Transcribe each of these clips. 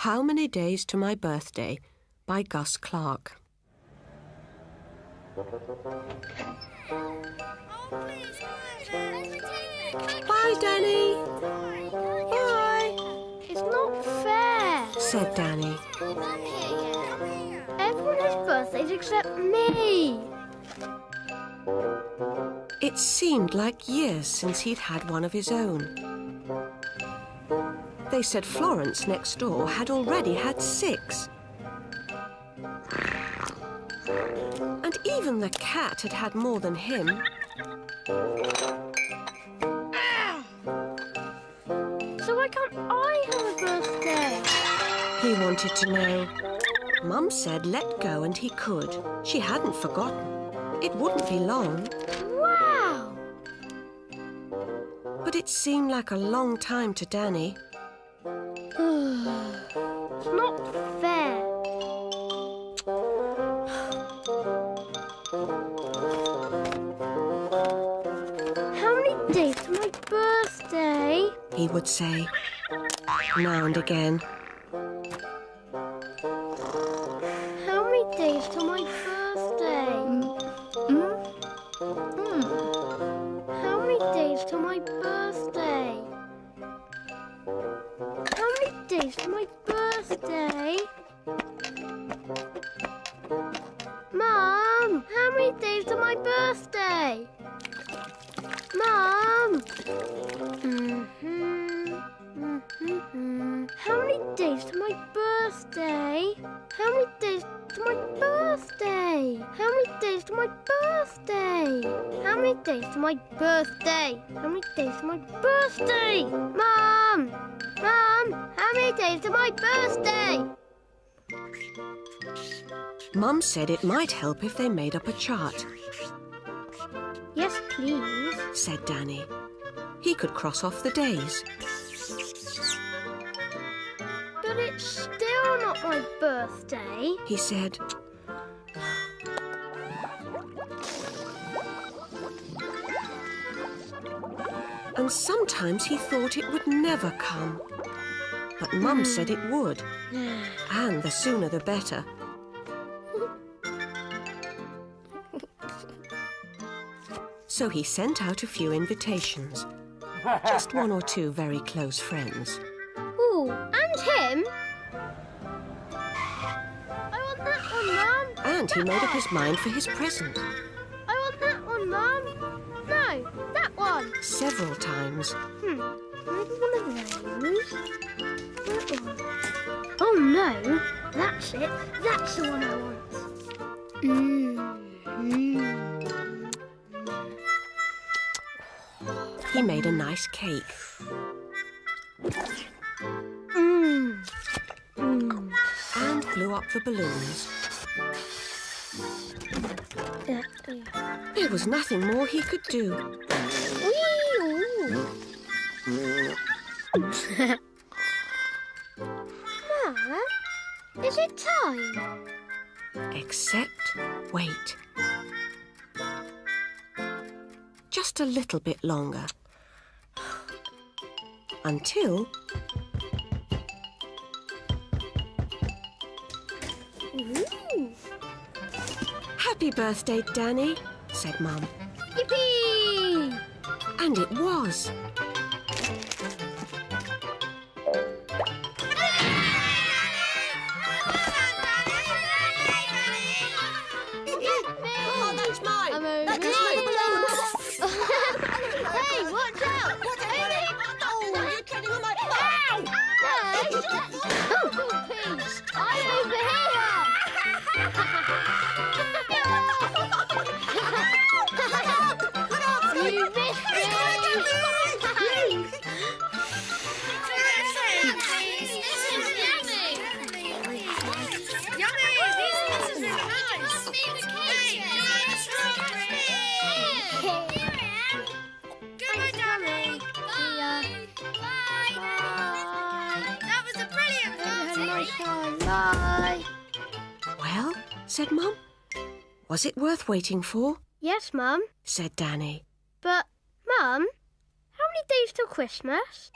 How Many Days to My Birthday by Gus Clark. Bye, Danny. Bye. It's not fair, said Danny. Everyone has birthdays except me. It seemed like years since he'd had one of his own. They said Florence next door had already had 6. And even the cat had had more than him. So why can't I have a birthday? He wanted to know. Mum said let go and he could. She hadn't forgotten. It wouldn't be long. Wow! But it seemed like a long time to Danny. It's not fair. How many days to my birthday? He would say, now and again. How many days to my birthday? How many days to my birthday? How many days to my birthday? Mum, how many days to my birthday? Mum! How many days to my birthday? How many days to my birthday? How many days to my birthday? How many days to my birthday? How many days to my birthday? Mum! Mum! How many days to my birthday? Mum said it might help if they made up a chart, Yes, please. said Danny. He could cross off the days. But it's still not my birthday. He said. And sometimes he thought it would never come. But Mum said it would, and the sooner the better. So he sent out a few invitations, just 1 or 2 very close friends. Ooh, and him. I want that one, Mum. And he made up his mind for his present I want that one, Mum. No, that one. several times. Maybe one of those. That one. Oh no, that's it. That's the one I want. He made a nice cake. And blew up the balloons. There was nothing more he could do. Ma, is it time? Except, wait. Just a little bit longer. Until... Happy birthday, Danny, said Mum. Yippee! And it was. Oh, that's mine! Hey, watch out! Oh, you're treading on my... Ow! No! Oh, please! I'm over here! You missed me! Bye. Well, said Mum. Was it worth waiting for? Yes, Mum. Said Danny. But, Mum, how many days till Christmas?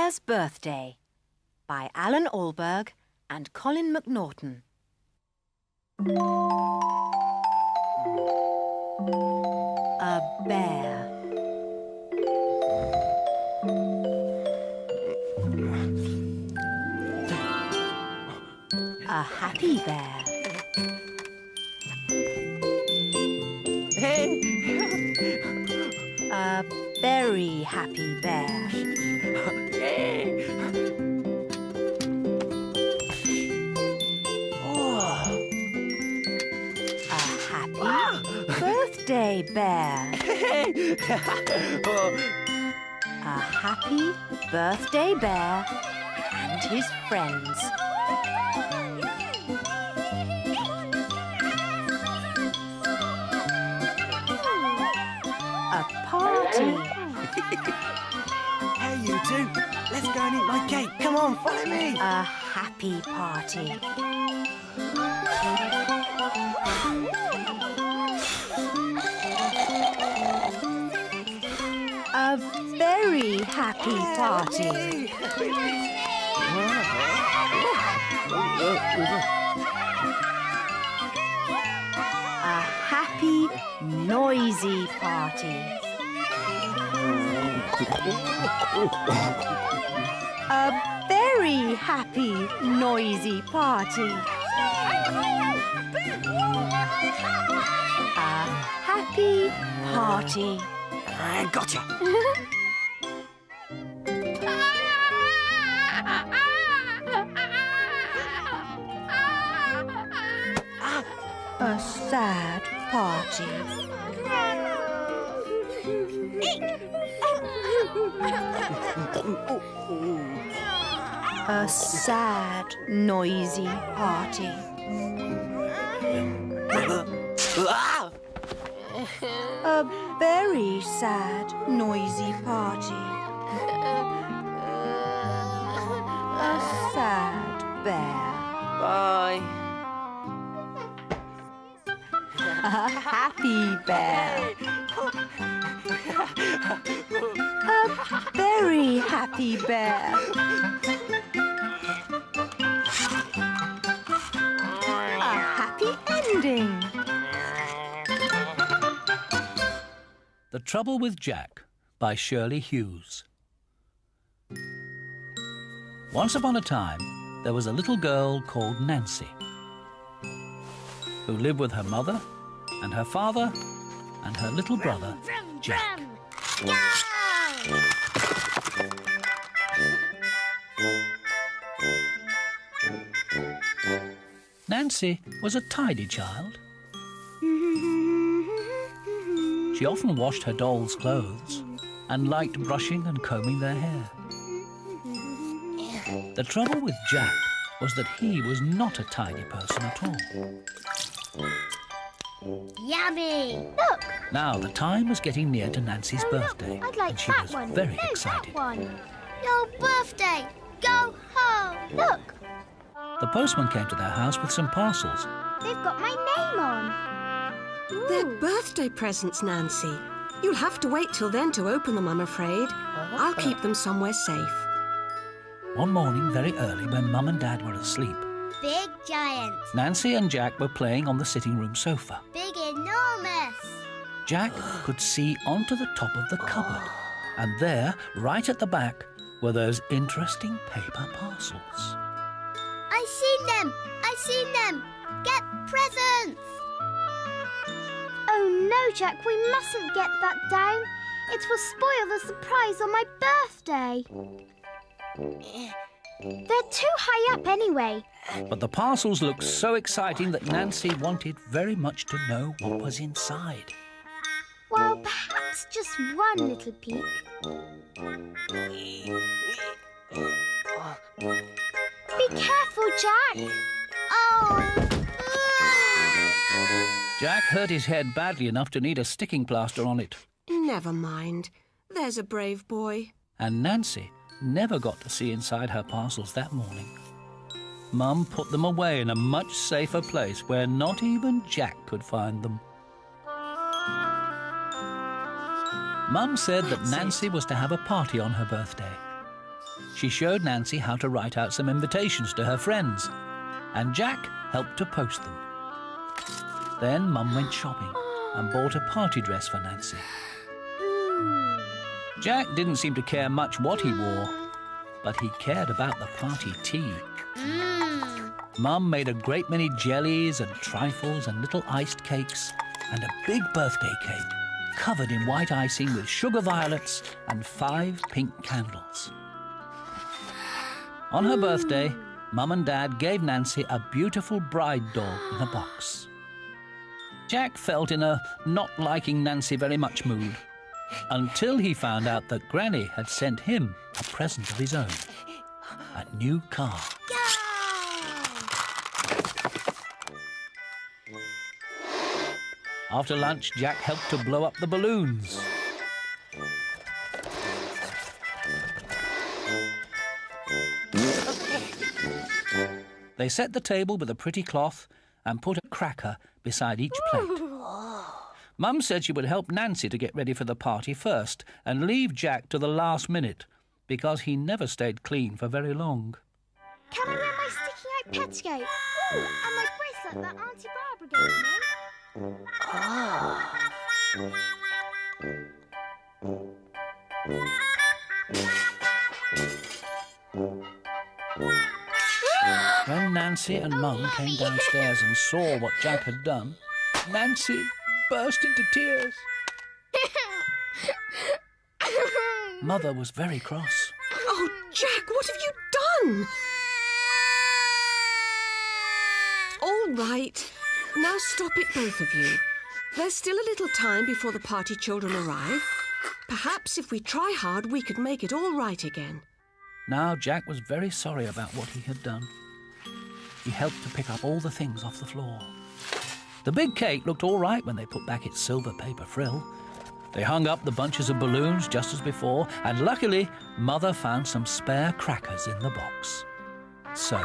Bear's Birthday by Alan Alberg and Colin McNaughton. A bear. A happy bear. A very happy bear. A happy birthday bear. A happy birthday bear and his friends. A party. Hey, you two. Let's go and eat my cake. Come on, follow me. A happy party. A very happy party. A happy, noisy party. A very happy, noisy party. A happy party. Gotcha. A sad party. A sad, noisy party. A very sad, noisy party. A sad bear. Bye. A happy bear. A very happy bear. A happy ending. The Trouble with Jack by Shirley Hughes. Once upon a time, there was a little girl called Nancy who lived with her mother and her father and her little brother, Jack. Nancy was a tidy child. She often washed her dolls' clothes and liked brushing and combing their hair. The trouble with Jack was that he was not a tidy person at all. Yummy! Look! Now, the time was getting near to Nancy's birthday, I'd like and she that was one. very No, excited. That one. Your birthday! Go home! Look! The postman came to their house with some parcels. They've got my name on. They're birthday presents, Nancy. You'll have to wait till then to open them, I'm afraid. I'll keep them somewhere safe. One morning, very early, when Mum and Dad were asleep, Big giant. Nancy and Jack were playing on the sitting room sofa. Big enormous. Jack could see onto the top of the cupboard, and there, right at the back, were those interesting paper parcels. I seen them! I seen them! Get presents! Oh no, Jack, we mustn't get that down. It will spoil the surprise on my birthday. They're too high up anyway. But the parcels looked so exciting that Nancy wanted very much to know what was inside. Well, perhaps just one little peek. Be careful, Jack. Oh! Jack hurt his head badly enough to need a sticking plaster on it. Never mind. There's a brave boy. And Nancy never got to see inside her parcels that morning. Mum put them away in a much safer place where not even Jack could find them. Mum said that Nancy was to have a party on her birthday. She showed Nancy how to write out some invitations to her friends, and Jack helped to post them. Then Mum went shopping and bought a party dress for Nancy. Jack didn't seem to care much what he wore, but he cared about the party tea. Mum made a great many jellies and trifles and little iced cakes and a big birthday cake covered in white icing with sugar violets and 5 pink candles. On her birthday, Mum and Dad gave Nancy a beautiful bride doll in a box. Jack felt in a not liking Nancy very much mood until he found out that Granny had sent him a present of his own, a new car. After lunch, Jack helped to blow up the balloons. They set the table with a pretty cloth and put a cracker beside each plate. Mum said she would help Nancy to get ready for the party first and leave Jack to the last minute because he never stayed clean for very long. Can I wear my sticking-out pet skate? Ooh, and my bracelet that Auntie Barbara gave me. When Nancy and Mum came downstairs and saw what Jack had done, Nancy burst into tears. Mother was very cross. Oh, Jack, what have you done? All right. Now stop it, both of you. There's still a little time before the party children arrive. Perhaps if we try hard, we could make it all right again. Now Jack was very sorry about what he had done. He helped to pick up all the things off the floor. The big cake looked all right when they put back its silver paper frill. They hung up the bunches of balloons just as before, and luckily, Mother found some spare crackers in the box. So,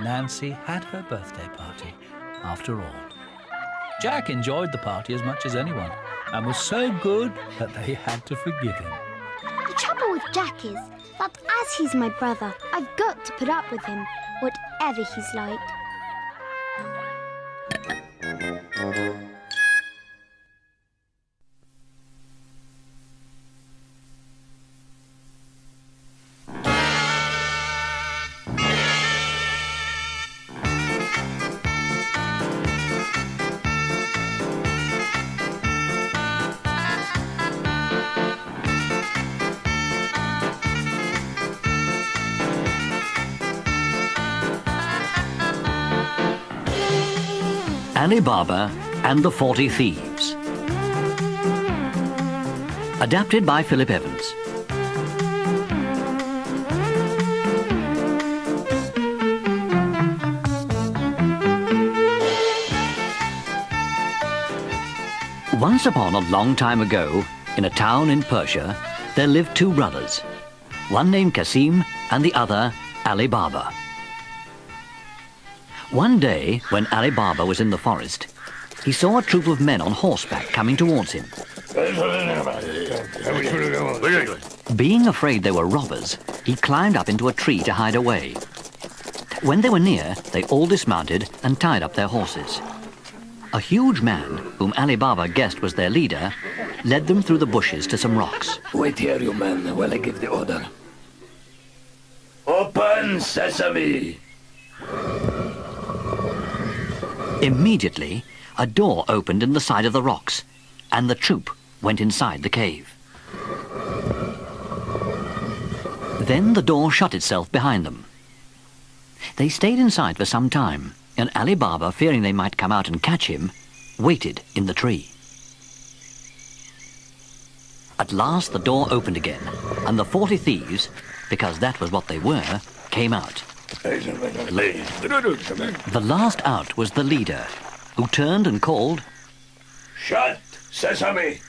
Nancy had her birthday party, after all. Jack enjoyed the party as much as anyone, and was so good that they had to forgive him. The trouble with Jack is that as he's my brother, I've got to put up with him, whatever he's like. Ali Baba and the 40 Thieves. Adapted by Philip Evans. Once upon a long time ago, in a town in Persia, there lived 2 brothers, one named Kasim and the other Ali Baba. One day, when Ali Baba was in the forest, he saw a troop of men on horseback coming towards him. Being afraid they were robbers, he climbed up into a tree to hide away. When they were near, they all dismounted and tied up their horses. A huge man, whom Ali Baba guessed was their leader, led them through the bushes to some rocks. Wait here, you men, while I give the order. Open sesame! Immediately, a door opened in the side of the rocks, and the troop went inside the cave. Then the door shut itself behind them. They stayed inside for some time, and Ali Baba, fearing they might come out and catch him, waited in the tree. At last the door opened again, and the 40 thieves, because that was what they were, came out. The last out was the leader, who turned and called, Shut sesame!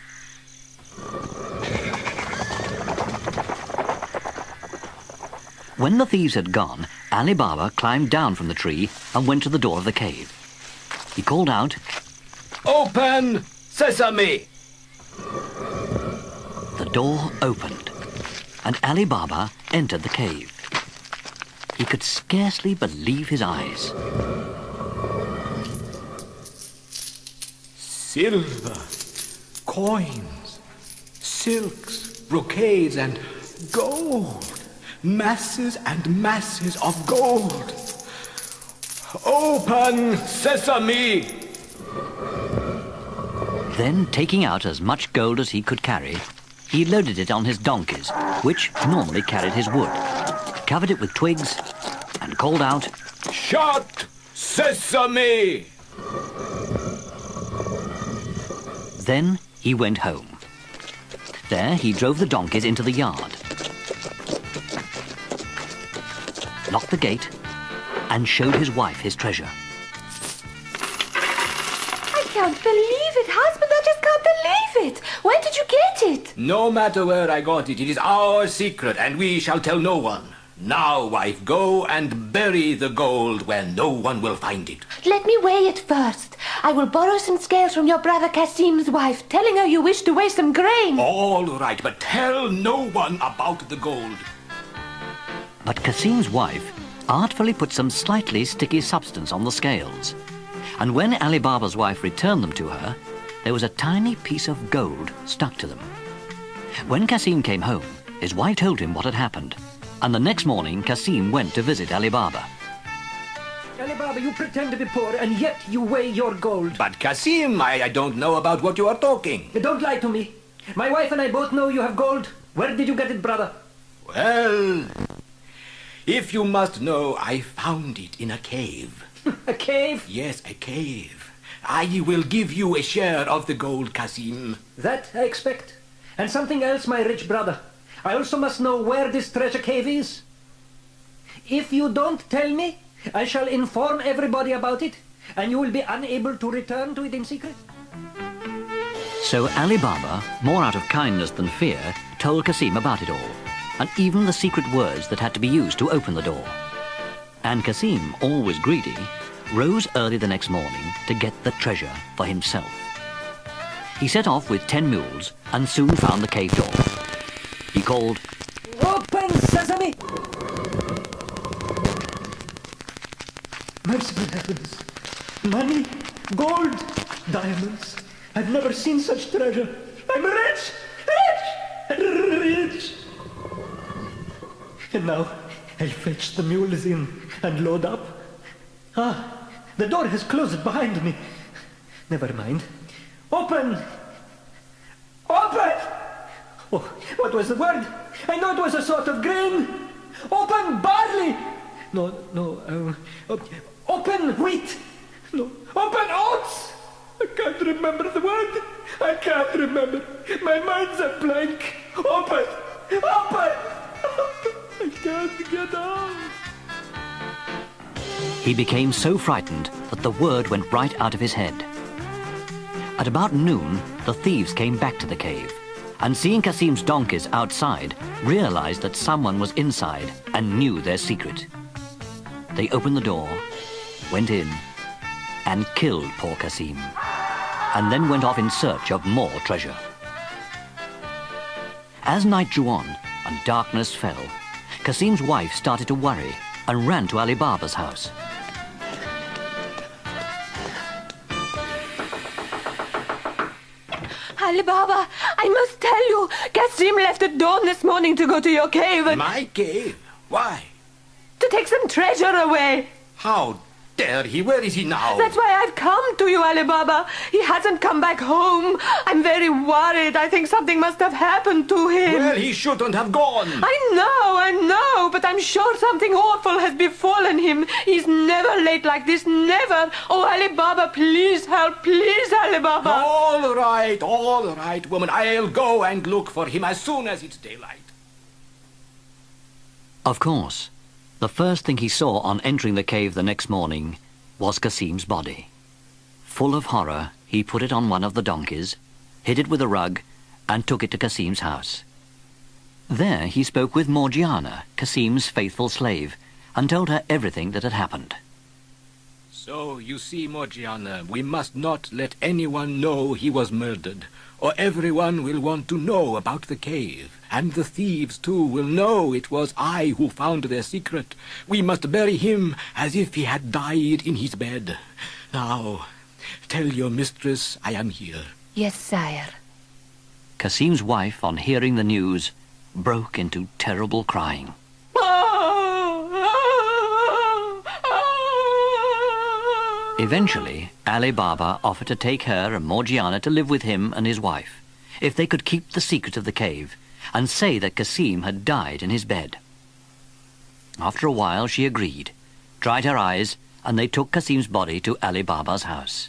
When the thieves had gone, Ali Baba climbed down from the tree and went to the door of the cave. He called out, Open sesame! The door opened, and Ali Baba entered the cave. He could scarcely believe his eyes. Silver, coins, silks, brocades, and gold. Masses and masses of gold. Open sesame! Then, taking out as much gold as he could carry, he loaded it on his donkeys, which normally carried his wood, covered it with twigs, and called out, Shut sesame! Then he went home. There he drove the donkeys into the yard, locked the gate, and showed his wife his treasure. I can't believe it, husband. I just can't believe it. Where did you get it? No matter where I got it, it is our secret, and we shall tell no one. Now, wife, go and bury the gold where no one will find it. Let me weigh it first. I will borrow some scales from your brother Kasim's wife, telling her you wish to weigh some grain. All right, but tell no one about the gold. But Kasim's wife artfully put some slightly sticky substance on the scales. And when Ali Baba's wife returned them to her, there was a tiny piece of gold stuck to them. When Kasim came home, his wife told him what had happened. And the next morning, Kasim went to visit Ali Baba. Ali Baba, you pretend to be poor, and yet you weigh your gold. But Kasim, I don't know about what you are talking. Don't lie to me. My wife and I both know you have gold. Where did you get it, brother? Well, if you must know, I found it in a cave. A cave? Yes, a cave. I will give you a share of the gold, Kasim. That I expect. And something else, my rich brother. I also must know where this treasure cave is. If you don't tell me, I shall inform everybody about it, and you will be unable to return to it in secret. So Ali Baba, more out of kindness than fear, told Kasim about it all, and even the secret words that had to be used to open the door. And Kasim, always greedy, rose early the next morning to get the treasure for himself. He set off with 10 mules and soon found the cave door. He called, Open sesame! Merciful heavens! Money, gold, diamonds. I've never seen such treasure. I'm rich! Rich! And now I'll fetch the mules in and load up. Ah, the door has closed behind me. Never mind. Open! Open! Oh, what was the word? I know it was a sort of grain. Open barley! No, open wheat! No, open oats! I can't remember the word. I can't remember. My mind's a blank. Open! Open! I can't get out. He became so frightened that the word went right out of his head. At about noon, the thieves came back to the cave, and seeing Kasim's donkeys outside, realized that someone was inside and knew their secret. They opened the door, went in, and killed poor Kasim, and then went off in search of more treasure. As night drew on and darkness fell, Kasim's wife started to worry and ran to Ali Baba's house. Ali Baba, I must tell you, Kasim left at dawn this morning to go to your cave and... My cave? Why? to take some treasure away. How dare he? Where is he now? That's why I've come to you, Ali Baba. He hasn't come back home. I'm very worried. I think something must have happened to him. Well, he shouldn't have gone. I know, but I'm sure something awful has befallen him. He's never late like this, never. Oh, Ali Baba, please help, please, Ali Baba. All right, woman. I'll go and look for him as soon as it's daylight. Of course, the first thing he saw on entering the cave the next morning was Kasim's body. Full of horror, he put it on one of the donkeys, hid it with a rug, and took it to Kasim's house. There he spoke with Morgiana, Kasim's faithful slave, and told her everything that had happened. So, you see, Morgiana, we must not let anyone know he was murdered, or everyone will want to know about the cave, And the thieves, too, will know it was I who found their secret. We must bury him as if he had died in his bed. Now, tell your mistress I am here. Yes, sire. Kasim's wife, on hearing the news, broke into terrible crying. Eventually, Ali Baba offered to take her and Morgiana to live with him and his wife, if they could keep the secret of the cave and say that Kasim had died in his bed. After a while, she agreed, dried her eyes, and they took Kasim's body to Ali Baba's house.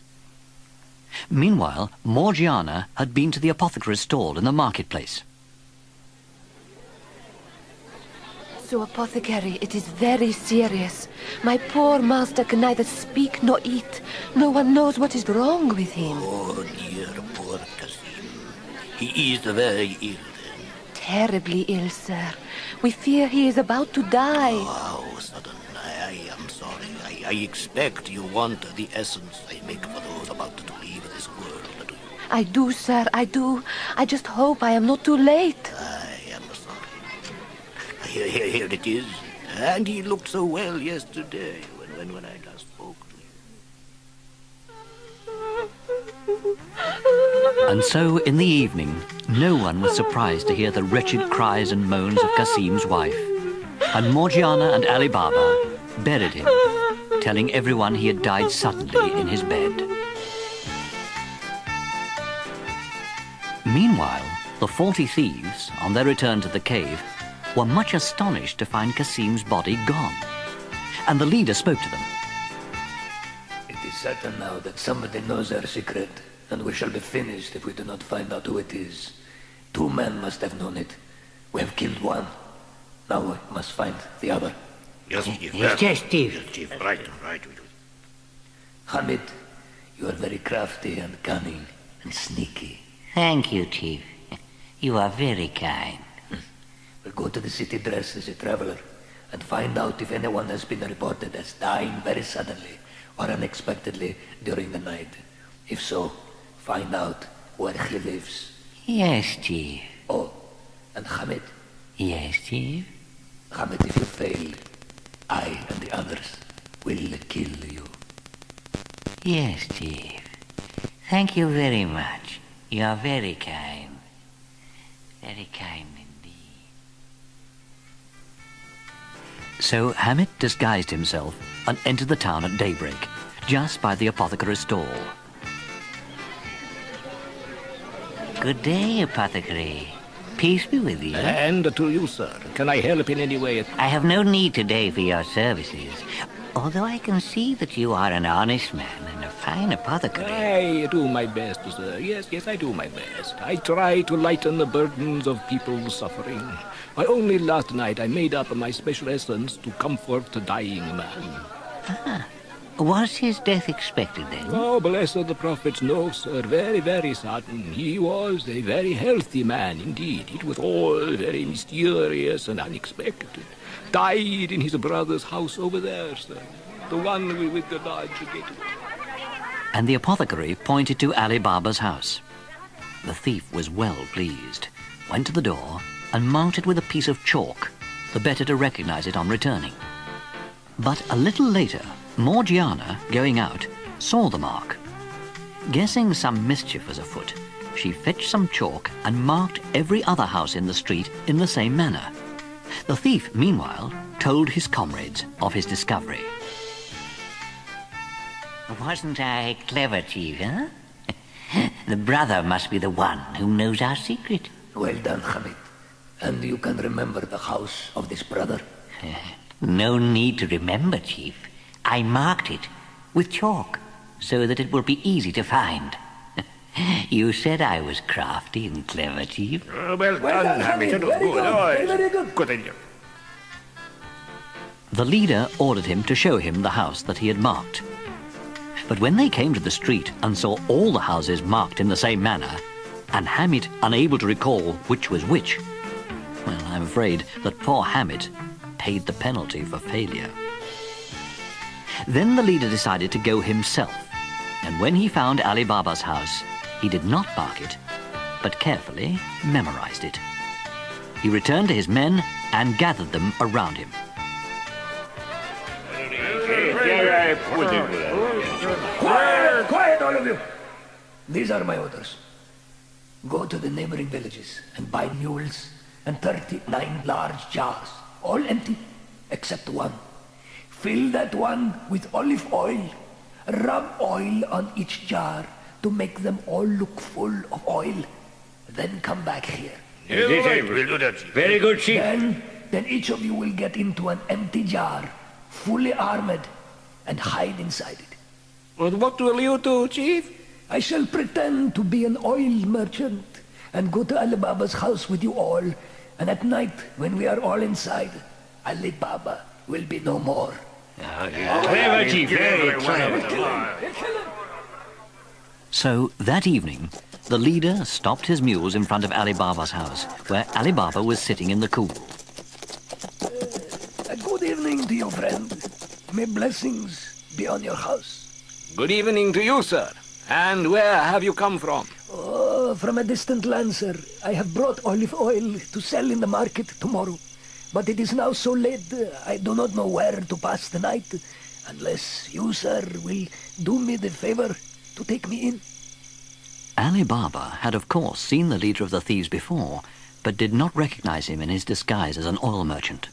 Meanwhile, Morgiana had been to the apothecary's stall in the marketplace. So, apothecary, it is very serious. My poor master can neither speak nor eat. No one knows what is wrong with him. Oh, dear, poor Kasim. He is very ill, then. Terribly ill, sir. We fear he is about to die. How sudden. I am sorry. I expect you want the essence I make for those about to leave this world, do you? I do, sir, I do. I just hope I am not too late. I am sorry. Here it is. And he looked so well yesterday when I last spoke to him. And so, in the evening, no one was surprised to hear the wretched cries and moans of Kasim's wife. And Morgiana and Ali Baba buried him, telling everyone he had died suddenly in his bed. Meanwhile, the 40 thieves, on their return to the cave, were much astonished to find Kasim's body gone. And the leader spoke to them. It is certain now that somebody knows our secret, and we shall be finished if we do not find out who it is. 2 men must have known it. We have killed one. Now we must find the other. Yes, Chief. Yes, Chief. Yes, Chief. Right. Hamid, you are very crafty and cunning and sneaky. Thank you, Chief. You are very kind. We'll go to the city dressed as a traveler and find out if anyone has been reported as dying very suddenly or unexpectedly during the night. If so, find out where he lives. Yes, Chief. Oh, and Hamid. Yes, Chief. Hamid, if you fail, I and the others will kill you. Yes, Chief. Thank you very much. You are very kind. Very kind indeed. So Hamid disguised himself and entered the town at daybreak, just by the apothecary's stall. Good day, apothecary. Peace be with you. And to you, sir. Can I help in any way? I have no need today for your services, although I can see that you are an honest man and a fine apothecary. I do my best, sir. Yes, I do my best. I try to lighten the burdens of people's suffering. Why, only last night I made up my special essence to comfort a dying man. Ah. Was his death expected, then? Oh, bless the prophets, no, sir. Very, very sudden. He was a very healthy man indeed. It was all very mysterious and unexpected. Died in his brother's house over there, sir. The one with the large gate. And the apothecary pointed to Ali Baba's house. The thief was well pleased, went to the door, and marked it with a piece of chalk, the better to recognize it on returning. But a little later, Morgiana, going out, saw the mark. Guessing some mischief was afoot, she fetched some chalk and marked every other house in the street in the same manner. The thief, meanwhile, told his comrades of his discovery. Wasn't I clever, Chief, huh? The brother must be the one who knows our secret. Well done, Hamid. And you can remember the house of this brother? No need to remember, Chief. I marked it with chalk so that it will be easy to find. You said I was crafty and clever, Chief. Well done, Hamid. Very good. Good idea. The leader ordered him to show him the house that he had marked. But when they came to the street and saw all the houses marked in the same manner, and Hamid unable to recall which was which, well, I'm afraid that poor Hamid paid the penalty for failure. Then the leader decided to go himself, and when he found Ali Baba's house, he did not mark it, but carefully memorized it. He returned to his men and gathered them around him. Quiet, quiet, all of you. These are my orders. Go to the neighboring villages and buy mules and 39 large jars, all empty, except one. Fill that one with olive oil. Rub oil on each jar to make them all look full of oil. Then come back here. Very good, Chief. Then each of you will get into an empty jar, fully armored, and hide inside it. But what will you do, Chief? I shall pretend to be an oil merchant and go to Ali Baba's house with you all. And at night, when we are all inside, Ali Baba will be no more. Clever, Chief. Very clever. So that evening, the leader stopped his mules in front of Ali Baba's house, where Ali Baba was sitting in the cool. Good evening to you, friend. May blessings be on your house. Good evening to you, sir. And where have you come from? Oh, from a distant land, sir. I have brought olive oil to sell in the market tomorrow. But it is now so late, I do not know where to pass the night, unless you, sir, will do me the favor to take me in. Ali Baba had of course seen the leader of the thieves before, but did not recognize him in his disguise as an oil merchant.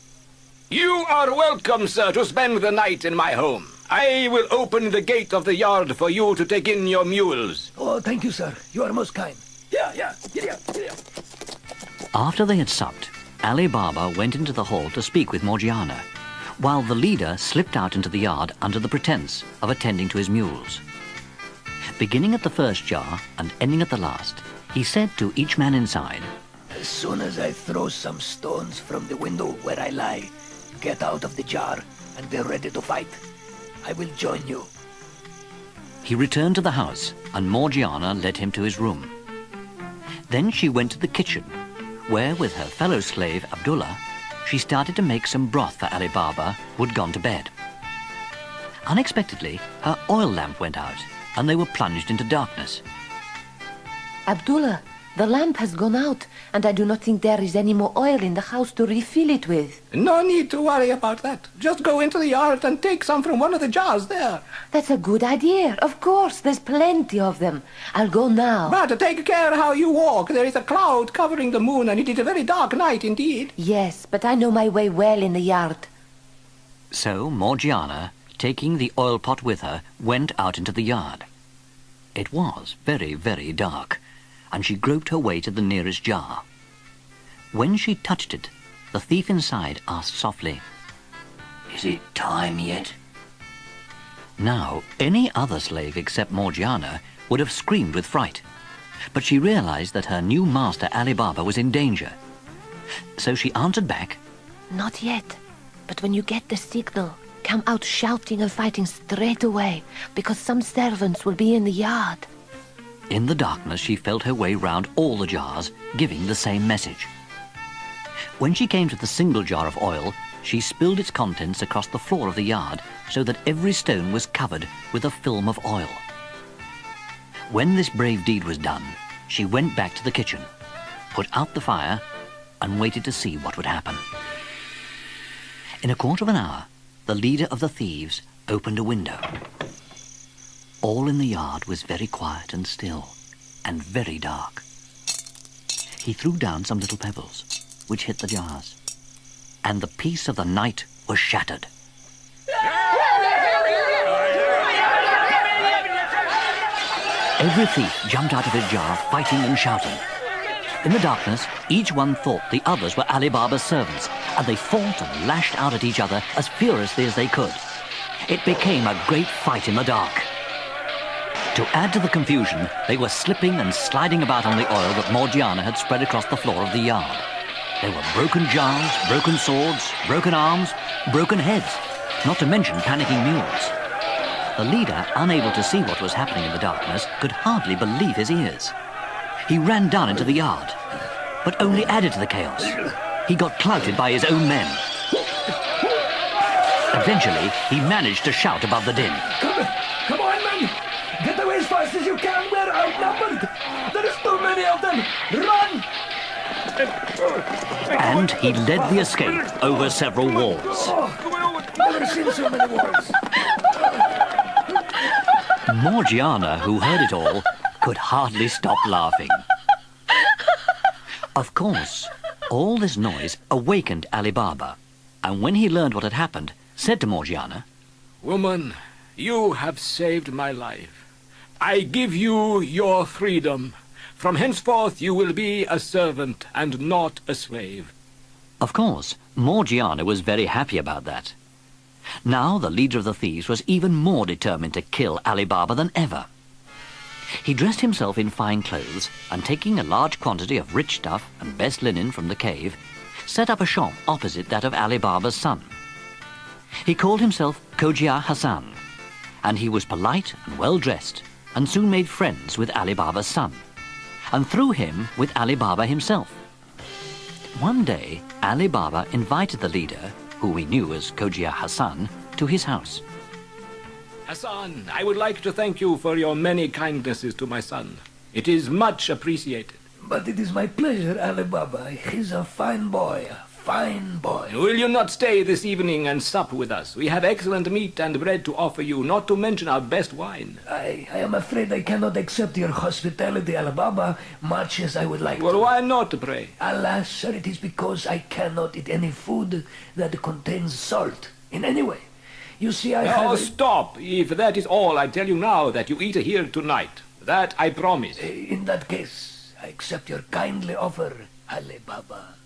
You are welcome, sir, to spend the night in my home. I will open the gate of the yard for you to take in your mules. Oh, thank you, sir. You are most kind. Yeah. After they had supped, Ali Baba went into the hall to speak with Morgiana, while the leader slipped out into the yard under the pretense of attending to his mules. Beginning at the first jar and ending at the last, he said to each man inside, As soon as I throw some stones from the window where I lie, get out of the jar and be ready to fight. I will join you. He returned to the house, and Morgiana led him to his room. Then she went to the kitchen, where, with her fellow slave Abdullah, she started to make some broth for Ali Baba, who had gone to bed. Unexpectedly, her oil lamp went out, and they were plunged into darkness. Abdullah, the lamp has gone out, and I do not think there is any more oil in the house to refill it with. No need to worry about that. Just go into the yard and take some from one of the jars there. That's a good idea. Of course, there's plenty of them. I'll go now. But take care how you walk. There is a cloud covering the moon, and it is a very dark night indeed. Yes, but I know my way well in the yard. So Morgiana, taking the oil pot with her, went out into the yard. It was very, very dark, and she groped her way to the nearest jar. When she touched it, the thief inside asked softly, Is it time yet? Now, any other slave except Morgiana would have screamed with fright, but she realized that her new master Ali Baba was in danger. So she answered back, Not yet, but when you get the signal, come out shouting and fighting straight away, because some servants will be in the yard. In the darkness, she felt her way round all the jars, giving the same message. When she came to the single jar of oil, she spilled its contents across the floor of the yard so that every stone was covered with a film of oil. When this brave deed was done, she went back to the kitchen, put out the fire, and waited to see what would happen. In a quarter of an hour, the leader of the thieves opened a window. All in the yard was very quiet and still, and very dark. He threw down some little pebbles, which hit the jars, and the peace of the night was shattered. Every thief jumped out of his jar, fighting and shouting. In the darkness, each one thought the others were Ali Baba's servants, and they fought and lashed out at each other as furiously as they could. It became a great fight in the dark. To add to the confusion, they were slipping and sliding about on the oil that Morgiana had spread across the floor of the yard. There were broken jars, broken swords, broken arms, broken heads, not to mention panicking mules. The leader, unable to see what was happening in the darkness, could hardly believe his ears. He ran down into the yard, but only added to the chaos. He got clouted by his own men. Eventually, he managed to shout above the din. Come on, men! Get away as fast as you can! We're outnumbered! There is too many of them! Run! And he led the escape over several walls. Never seen so many walls. Morgiana, who heard it all, could hardly stop laughing. Of course, all this noise awakened Ali Baba, and when he learned what had happened, said to Morgiana, Woman, you have saved my life. I give you your freedom. From henceforth you will be a servant and not a slave. Of course, Morgiana was very happy about that. Now the leader of the thieves was even more determined to kill Ali Baba than ever. He dressed himself in fine clothes, and taking a large quantity of rich stuff and best linen from the cave, set up a shop opposite that of Ali Baba's son. He called himself Khoja Hassan, and he was polite and well-dressed, and soon made friends with Ali Baba's son, and through him with Ali Baba himself. One day, Ali Baba invited the leader, who we knew as Khoja Hassan, to his house. Hassan, I would like to thank you for your many kindnesses to my son. It is much appreciated. But it is my pleasure, Ali Baba. He's a fine boy, a fine boy. Will you not stay this evening and sup with us? We have excellent meat and bread to offer you, not to mention our best wine. I am afraid I cannot accept your hospitality, Ali Baba, much as I would like to. Well, why not, pray? Alas, sir, it is because I cannot eat any food that contains salt in any way. You see, I have... Oh, stop! If that is all, I tell you now that you eat here tonight. That I promise. In that case, I accept your kindly offer, Ali Baba.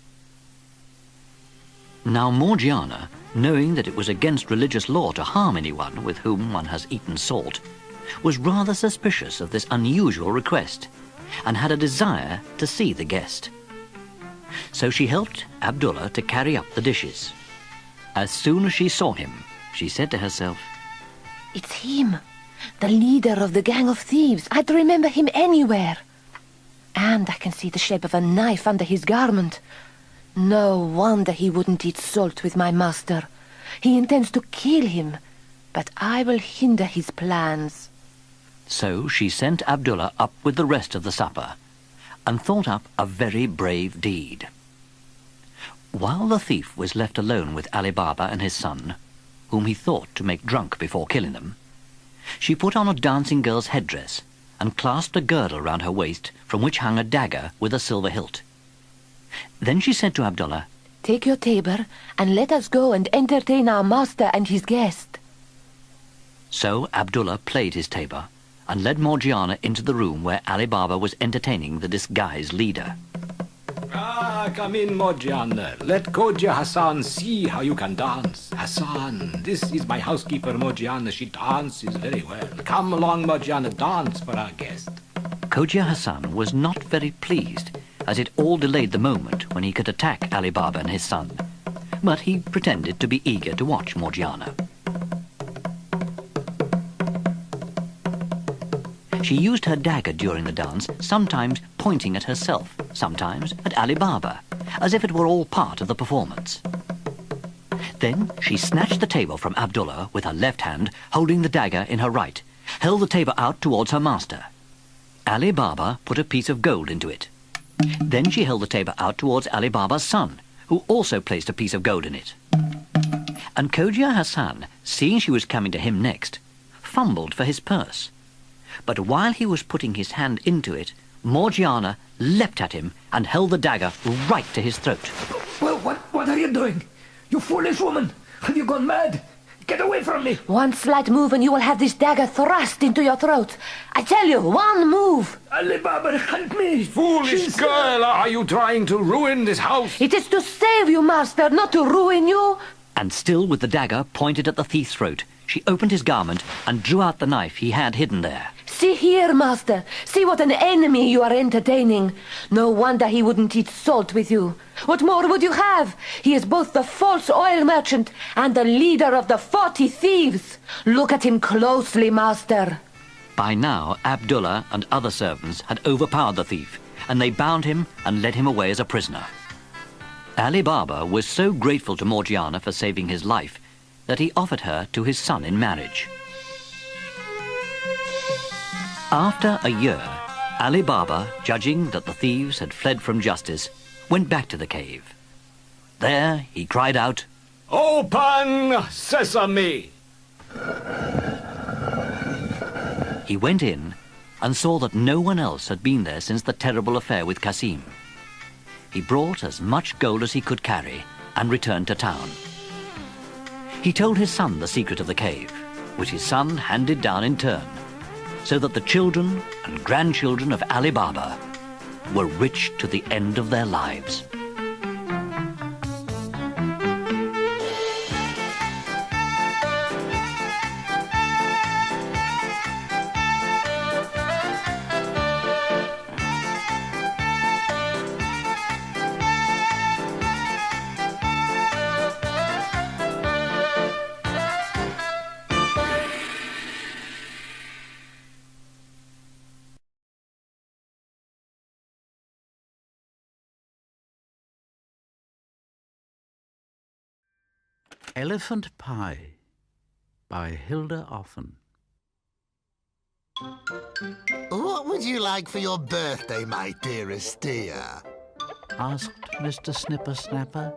Now Morgiana, knowing that it was against religious law to harm anyone with whom one has eaten salt, was rather suspicious of this unusual request, and had a desire to see the guest. So she helped Abdullah to carry up the dishes. As soon as she saw him, she said to herself, It's him, the leader of the gang of thieves. I'd remember him anywhere. And I can see the shape of a knife under his garment. No wonder he wouldn't eat salt with my master. He intends to kill him, but I will hinder his plans. So she sent Abdullah up with the rest of the supper, and thought up a very brave deed. While the thief was left alone with Ali Baba and his son, whom he thought to make drunk before killing them, she put on a dancing girl's headdress and clasped a girdle round her waist from which hung a dagger with a silver hilt. Then she said to Abdullah, Take your tabor and let us go and entertain our master and his guest. So Abdullah played his tabor and led Morgiana into the room where Ali Baba was entertaining the disguised leader. Ah, come in, Morgiana. Let Khoja Hassan see how you can dance. Hassan, this is my housekeeper, Morgiana. She dances very well. Come along, Morgiana, dance for our guest. Khoja Hassan was not very pleased, as it all delayed the moment when he could attack Ali Baba and his son. But he pretended to be eager to watch Morgiana. She used her dagger during the dance, sometimes pointing at herself, sometimes at Ali Baba, as if it were all part of the performance. Then she snatched the tabor from Abdullah with her left hand, holding the dagger in her right, held the tabor out towards her master. Ali Baba put a piece of gold into it. Then she held the tabor out towards Ali Baba's son, who also placed a piece of gold in it. And Khoja Hassan, seeing she was coming to him next, fumbled for his purse. But while he was putting his hand into it, Morgiana leapt at him and held the dagger right to his throat. Well, what are you doing? You foolish woman! Have you gone mad? Get away from me! One slight move and you will have this dagger thrust into your throat. I tell you, one move! Ali Baba, help me! Foolish girl, are you trying to ruin this house? It is to save you, master, not to ruin you. And still with the dagger pointed at the thief's throat, she opened his garment and drew out the knife he had hidden there. See here, master. See what an enemy you are entertaining. No wonder he wouldn't eat salt with you. What more would you have? He is both the false oil merchant and the leader of the 40 thieves. Look at him closely, master. By now, Abdullah and other servants had overpowered the thief, and they bound him and led him away as a prisoner. Ali Baba was so grateful to Morgiana for saving his life that he offered her to his son in marriage. After a year, Ali Baba, judging that the thieves had fled from justice, went back to the cave. There he cried out, "Open, sesame!" He went in and saw that no one else had been there since the terrible affair with Cassim. He brought as much gold as he could carry and returned to town. He told his son the secret of the cave, which his son handed down in turn, so that the children and grandchildren of Ali Baba were rich to the end of their lives. Elephant Pie by Hilda Offen. What would you like for your birthday, my dearest dear? Asked Mr. Snipper Snapper.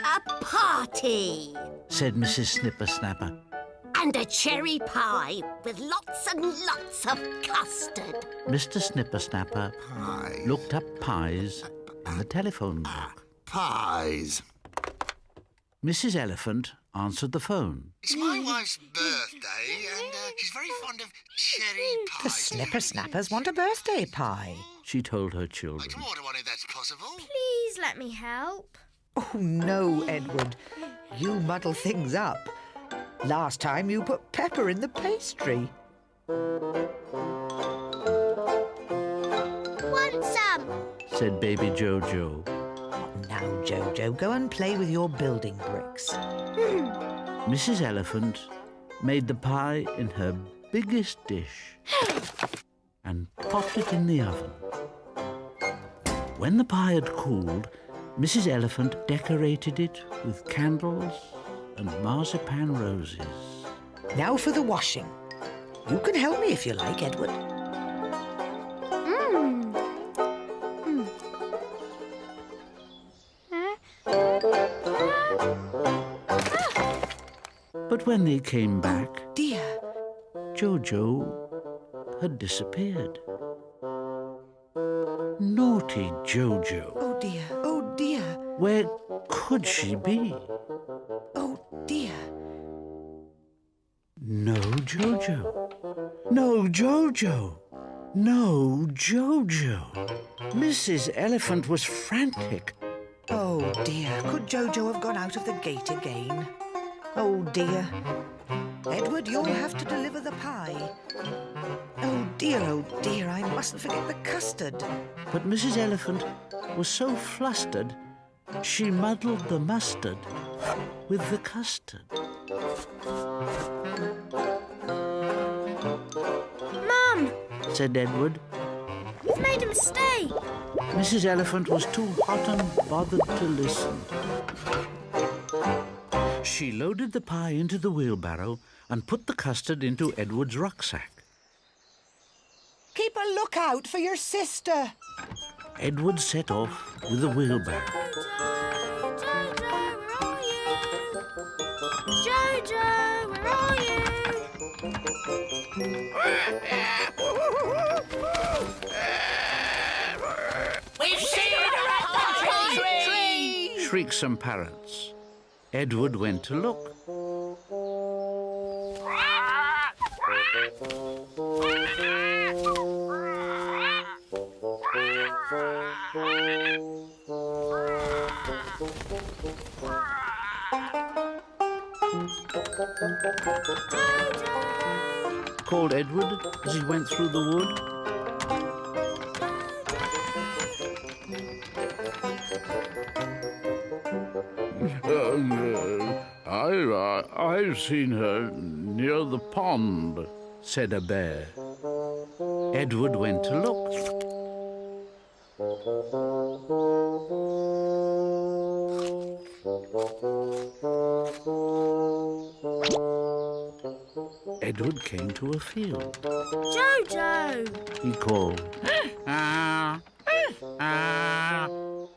A party! Said Mrs. Snipper Snapper. And a cherry pie with lots and lots of custard. Mr. Snipper Snapper looked up pies in the telephone book. Pies. Mrs. Elephant answered the phone. It's my wife's birthday, and she's very fond of cherry pie. The Snipper Snappers want a birthday pie, she told her children. I can order one if that's possible. Please let me help. Oh, no, Edward. You muddle things up. Last time you put pepper in the pastry. Want some? Said baby Jojo. Now, Jojo, go and play with your building bricks. Mrs. Elephant made the pie in her biggest dish and popped it in the oven. When the pie had cooled, Mrs. Elephant decorated it with candles and marzipan roses. Now for the washing. You can help me if you like, Edward. But when they came back, dear, Jojo had disappeared. Naughty Jojo. Oh dear, oh dear. Where could she be? Oh dear. No Jojo. No Jojo. No Jojo. Mrs. Elephant was frantic. Oh dear, could Jojo have gone out of the gate again? Oh dear. Edward, you'll have to deliver the pie. Oh dear, I mustn't forget the custard. But Mrs. Elephant was so flustered, she muddled the mustard with the custard. Mum! Said Edward. We've made a mistake. Mrs. Elephant was too hot and bothered to listen. She loaded the pie into the wheelbarrow and put the custard into Edward's rucksack. Keep a lookout for your sister. Edward set off with the wheelbarrow. Jojo, where are you? We've seen a tree! Shrieked some parrots. Edward went to look. Called Edward as he went through the wood. I've seen her near the pond, said a bear. Edward went to look. Edward came to a field. Jojo! He called.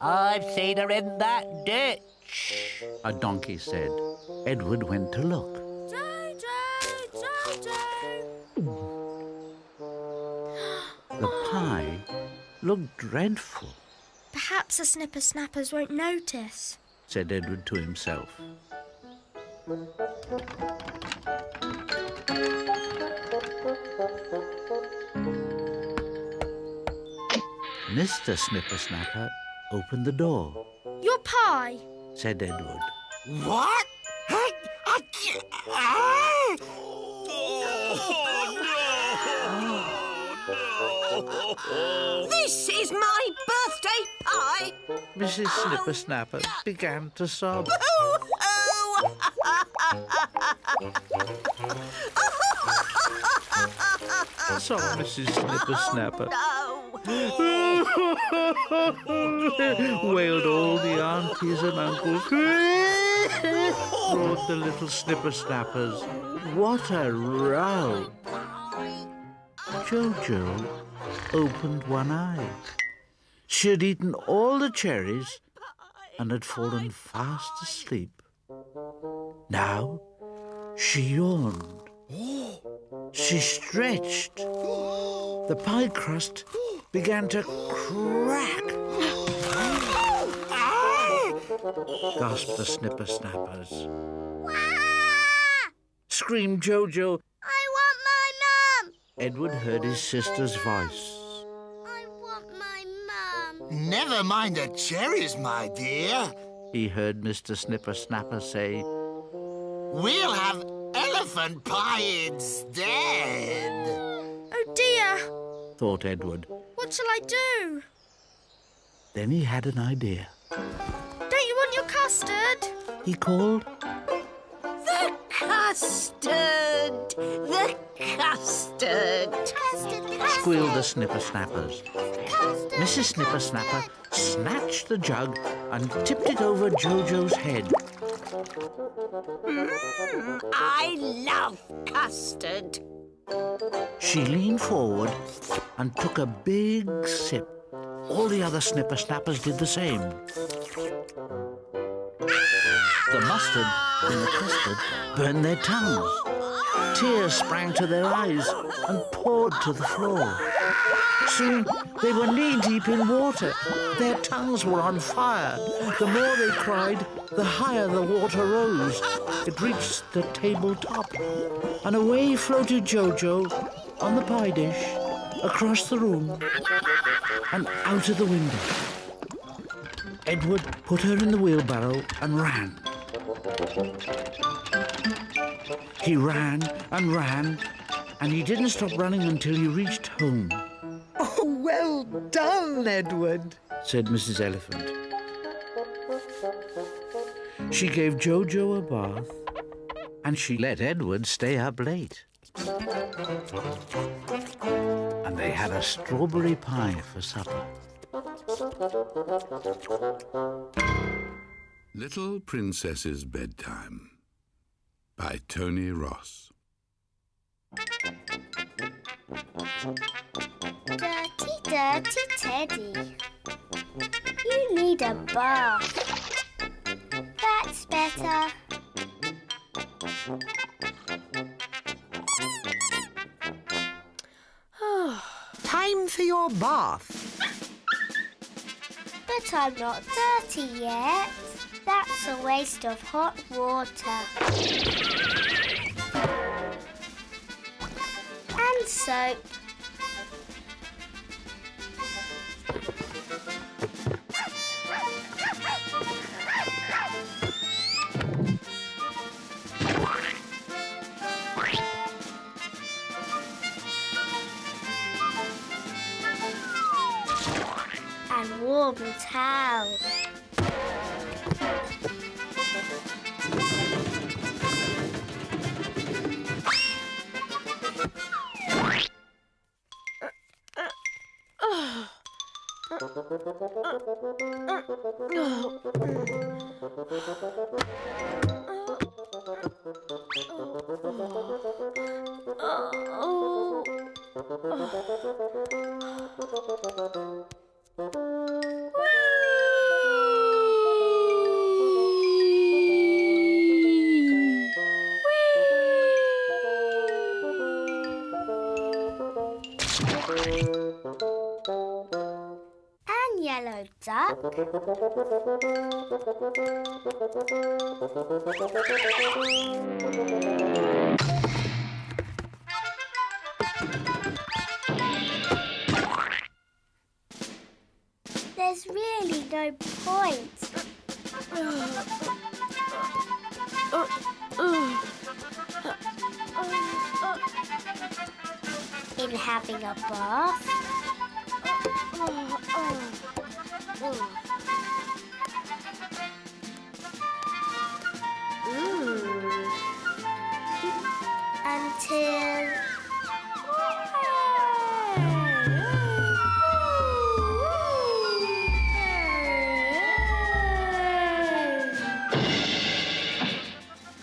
I've seen her in that ditch, a donkey said. Edward went to look. The pie looked dreadful, Perhaps the snipper-snappers won't notice. said Edward to himself. Mr. Snipper-snapper opened the door, Your pie. said Edward. What? This is my birthday pie. Mrs. Snipper-snapper began to sob. Sobbed Mrs. Snipper-snapper. Wailed all the aunties and uncles. Roared the little snipper-snappers. What a row! Jojo opened one eye. She had eaten all the cherries and had fallen fast asleep. Now she yawned. She stretched. The pie crust began to crack. Gasped the snipper-snappers. Screamed Jojo. I want my mum! Edward heard his sister's voice. I want my mum. Never mind the cherries, my dear. He heard Mr. Snipper-snapper say. We'll have elephant pie instead. Oh dear, Thought Edward. what shall I do? Then he had an idea. Don't you want your custard? He called. The custard! The custard! Squealed the snipper-snappers. Mrs. Snipper-snapper snatched the jug and tipped it over Jojo's head. I love custard. She leaned forward and took a big sip. All the other snipper-snappers did the same. The mustard in the custard burned their tongues. Tears sprang to their eyes and poured to the floor. Soon they were knee-deep in water. Their tongues were on fire. The more they cried, the higher the water rose. It reached the tabletop, and away floated Jojo on the pie dish, across the room, and out of the window. Edward put her in the wheelbarrow and ran. He ran, and he didn't stop running until he reached home. Oh, well done, Edward, said Mrs. Elephant. She gave Jojo a bath, and she let Edward stay up late. And they had a strawberry pie for supper. Little Princess's Bedtime by Tony Ross. Dirty, dirty Teddy. You need a bath. That's better. Time for your bath. But I'm not dirty yet. That's a waste of hot water. And soap. And warm towel. yellow duck. There's really no point in having a bath. Until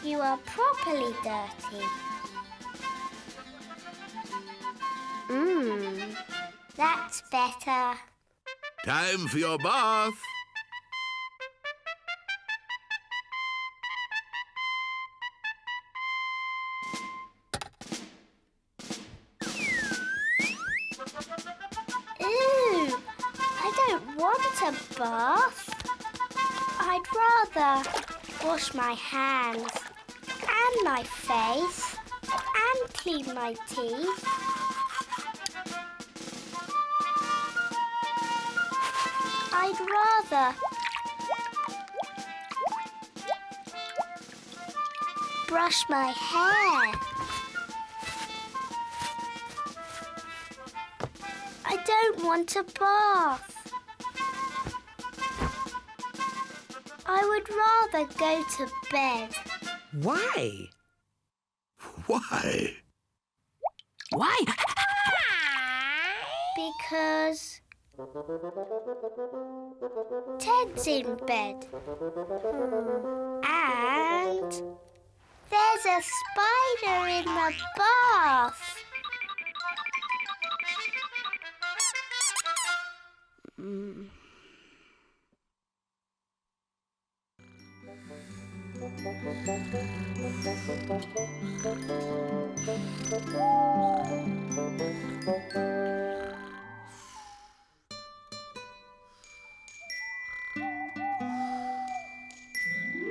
you are properly dirty. That's better. Time for your bath. Ooh, I don't want a bath. I'd rather wash my hands and my face and clean my teeth. I'd rather brush my hair. I don't want a bath. I would rather go to bed. Why? Why? Why? Because Ted's in bed. And there's a spider in the bath.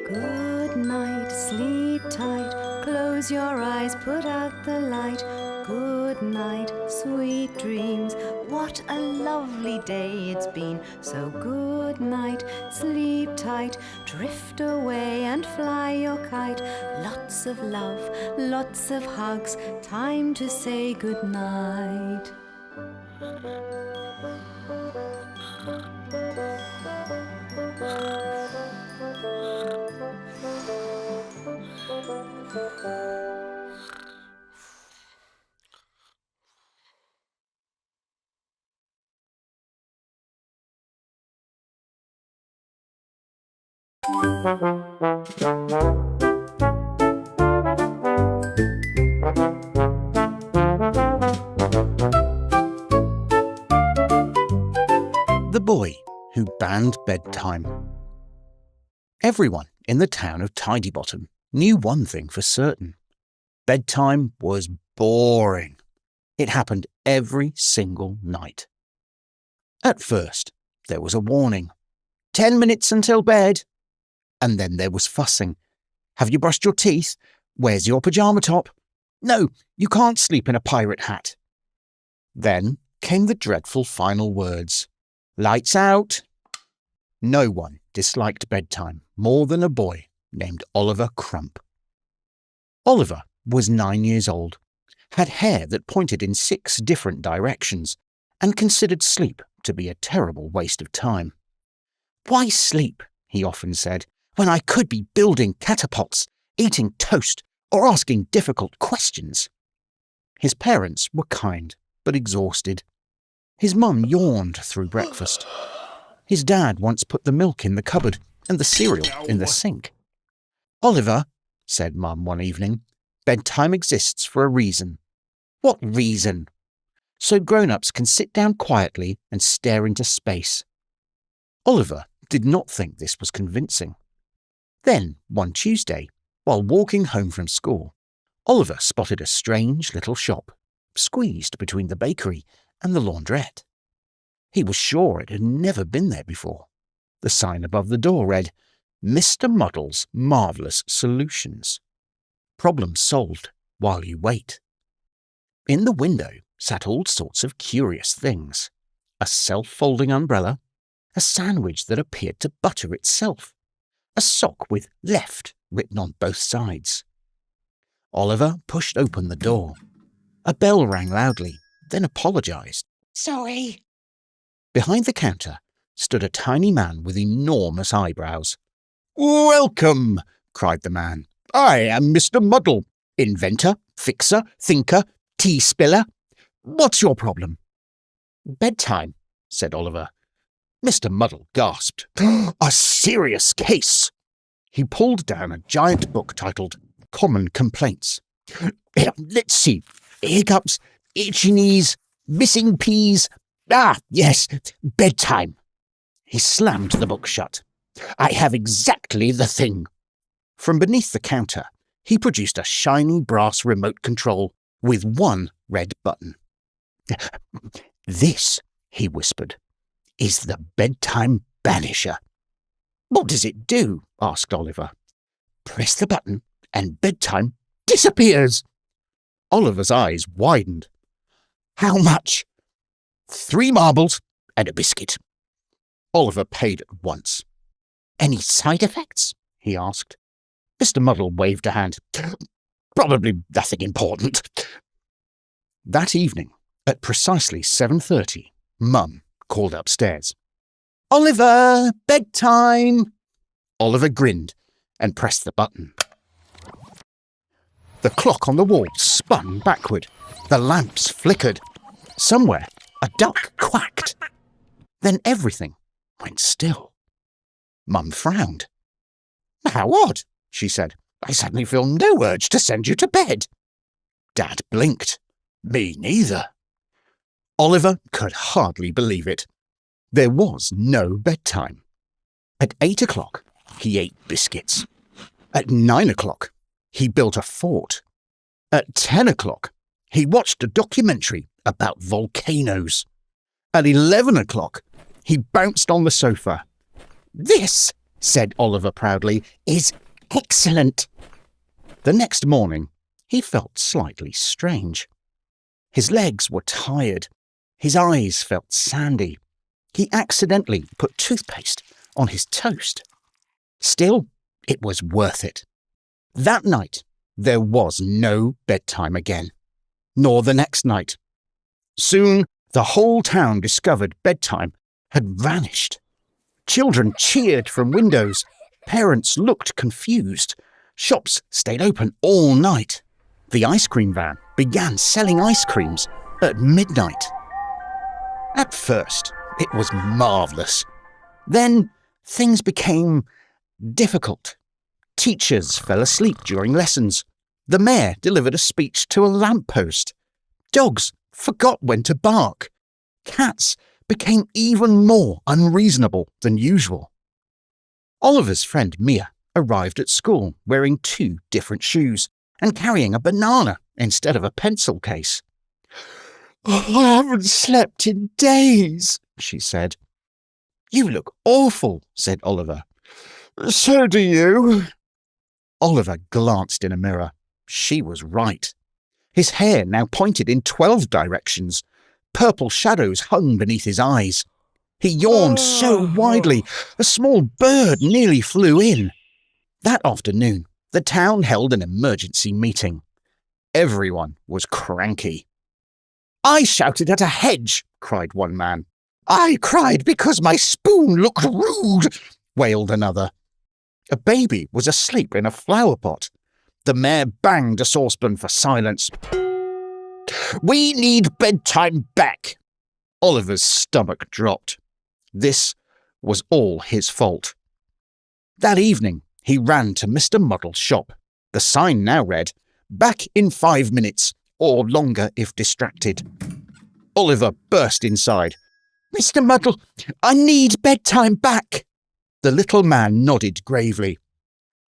Good night, sleep tight, close your eyes, put out the light. Good night, sweet dreams, what a lovely day it's been. So good night, sleep tight, drift away and fly your kite. Lots of love, lots of hugs, time to say good night. The Boy Who Banned Bedtime. Everyone in the town of Tidybottom knew one thing for certain. Bedtime was boring. It happened every single night. At first, there was a warning. 10 minutes until bed. And then there was fussing. Have you brushed your teeth? Where's your pyjama top? No, you can't sleep in a pirate hat. Then came the dreadful final words. Lights out. No one disliked bedtime more than a boy named Oliver Crump. Oliver was 9 years old, had hair that pointed in 6 different directions, and considered sleep to be a terrible waste of time. Why sleep, he often said, when I could be building catapults, eating toast, or asking difficult questions? His parents were kind, but exhausted. His mum yawned through breakfast. His dad once put the milk in the cupboard and the cereal in the sink. Oliver, said Mum one evening, bedtime exists for a reason. What reason? So grown-ups can sit down quietly and stare into space. Oliver did not think this was convincing. Then, one Tuesday, while walking home from school, Oliver spotted a strange little shop, squeezed between the bakery and the laundrette. He was sure it had never been there before. The sign above the door read, Mr. Muddle's Marvellous Solutions. Problem solved while you wait. In the window sat all sorts of curious things. A self-folding umbrella, a sandwich that appeared to butter itself, a sock with left written on both sides. Oliver pushed open the door. A bell rang loudly, then apologised. Sorry. Behind the counter stood a tiny man with enormous eyebrows. Welcome, cried the man. I am Mr. Muddle, inventor, fixer, thinker, tea spiller. What's your problem? Bedtime, said Oliver. Mr. Muddle gasped. A serious case. He pulled down a giant book titled Common Complaints. Let's see. Hiccups, itchy knees, missing peas. Ah, yes, bedtime. He slammed the book shut. I have exactly the thing. From beneath the counter, he produced a shiny brass remote control with one red button. This, he whispered, is the bedtime banisher. What does it do? Asked Oliver. Press the button and bedtime disappears. Oliver's eyes widened. How much? 3 marbles and a biscuit. Oliver paid at once. Any side effects? He asked. Mr. Muddle waved a hand. Probably nothing important. That evening, at precisely 7:30, Mum called upstairs. Oliver, bedtime! Oliver grinned and pressed the button. The clock on the wall spun backward. The lamps flickered. Somewhere, a duck quacked. Then everything went still. Mum frowned. How odd, she said. I suddenly feel no urge to send you to bed. Dad blinked. Me neither. Oliver could hardly believe it. There was no bedtime. At 8 o'clock, he ate biscuits. At 9 o'clock, he built a fort. At 10 o'clock, he watched a documentary about volcanoes. At 11 o'clock, he bounced on the sofa. This, said Oliver proudly, is excellent. The next morning, he felt slightly strange. His legs were tired. His eyes felt sandy. He accidentally put toothpaste on his toast. Still, it was worth it. That night, there was no bedtime again, nor the next night. Soon, the whole town discovered bedtime had vanished. Children cheered from windows. Parents looked confused. Shops stayed open all night. The ice cream van began selling ice creams at midnight. At first, it was marvellous. Then things became difficult. Teachers fell asleep during lessons. The mayor delivered a speech to a lamppost. Dogs forgot when to bark. Cats became even more unreasonable than usual. Oliver's friend Mia arrived at school wearing 2 different shoes and carrying a banana instead of a pencil case. I haven't slept in days, she said. You look awful, said Oliver. So do you. Oliver glanced in a mirror. She was right. His hair now pointed in 12 directions. Purple shadows hung beneath his eyes. He yawned so widely, a small bird nearly flew in. That afternoon, the town held an emergency meeting. Everyone was cranky. I shouted at a hedge, cried one man. I cried because my spoon looked rude, wailed another. A baby was asleep in a flower pot. The mayor banged a saucepan for silence. We need bedtime back. Oliver's stomach dropped. This was all his fault. That evening, he ran to Mr. Muddle's shop. The sign now read, Back in 5 minutes, or longer if distracted. Oliver burst inside. Mr. Muddle, I need bedtime back. The little man nodded gravely.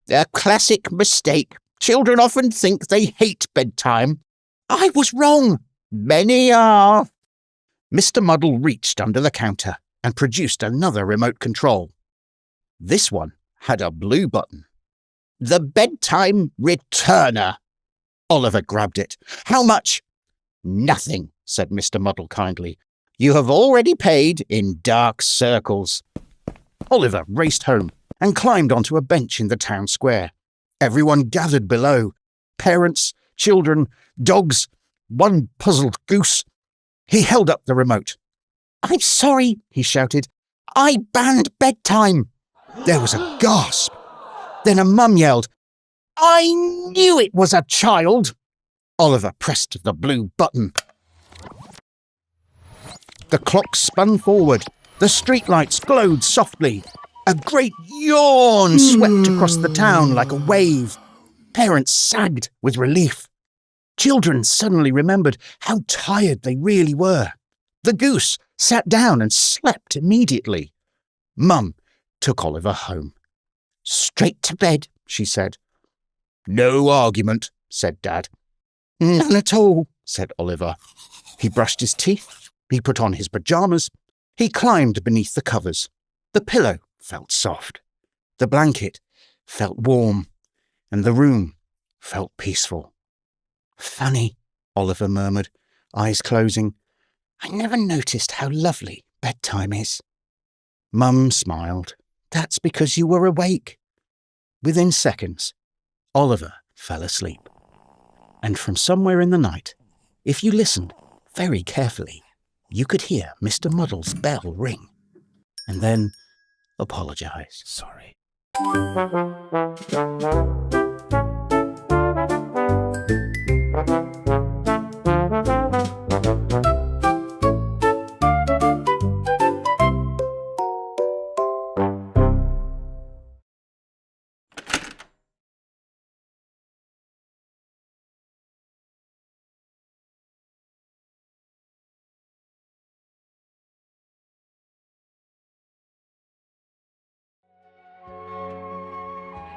A classic mistake. Children often think they hate bedtime. I was wrong. Many are. Mr. Muddle reached under the counter and produced another remote control. This one had a blue button. The bedtime returner. Oliver grabbed it. How much? Nothing, said Mr. Muddle kindly. You have already paid in dark circles. Oliver raced home and climbed onto a bench in the town square. Everyone gathered below. Parents, children, dogs, one puzzled goose. He held up the remote. I'm sorry, he shouted. I banned bedtime. There was a gasp. Then a mum yelled, I knew it was a child. Oliver pressed the blue button. The clock spun forward. The streetlights glowed softly. A great yawn swept across the town like a wave. Parents sagged with relief. Children suddenly remembered how tired they really were. The goose sat down and slept immediately. Mum took Oliver home. Straight to bed, she said. No argument, said Dad. None at all, said Oliver. He brushed his teeth. He put on his pyjamas. He climbed beneath the covers. The pillow felt soft. The blanket felt warm. And the room felt peaceful. Funny, Oliver murmured, eyes closing. I never noticed how lovely bedtime is. Mum smiled. That's because you were awake. Within seconds, Oliver fell asleep. And from somewhere in the night, if you listened very carefully, you could hear Mr. Muddle's bell ring. And then apologise. Sorry.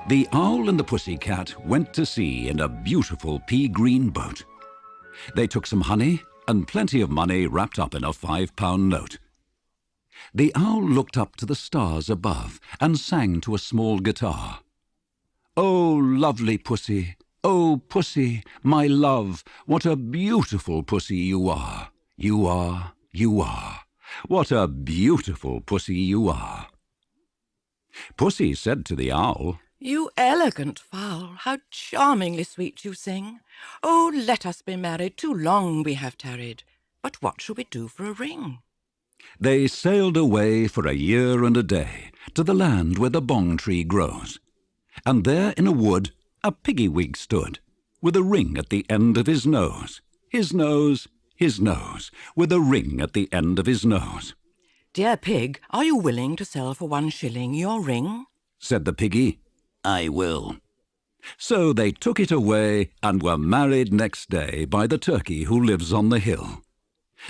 The Owl and the Pussy-Cat went to sea in a beautiful pea-green boat. They took some honey and plenty of money wrapped up in a 5-pound note. The Owl looked up to the stars above and sang to a small guitar. Oh, lovely pussy, oh, pussy, my love, what a beautiful pussy you are. You are, you are. What a beautiful pussy you are. Pussy said to the Owl, You elegant fowl, how charmingly sweet you sing. Oh, let us be married, too long we have tarried. But what shall we do for a ring? They sailed away for a year and a day to the land where the bong tree grows. And there in a wood a piggy-wig stood, with a ring at the end of his nose, his nose, with a ring at the end of his nose. Dear pig, are you willing to sell for 1 shilling your ring? Said the piggy, I will. So they took it away and were married next day by the turkey who lives on the hill.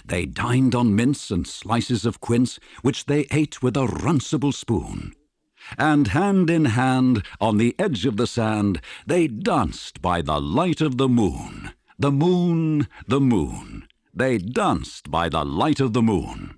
They dined on mince and slices of quince, which they ate with a runcible spoon. And hand in hand, on the edge of the sand, they danced by the light of the moon. The moon, the moon. They danced by the light of the moon.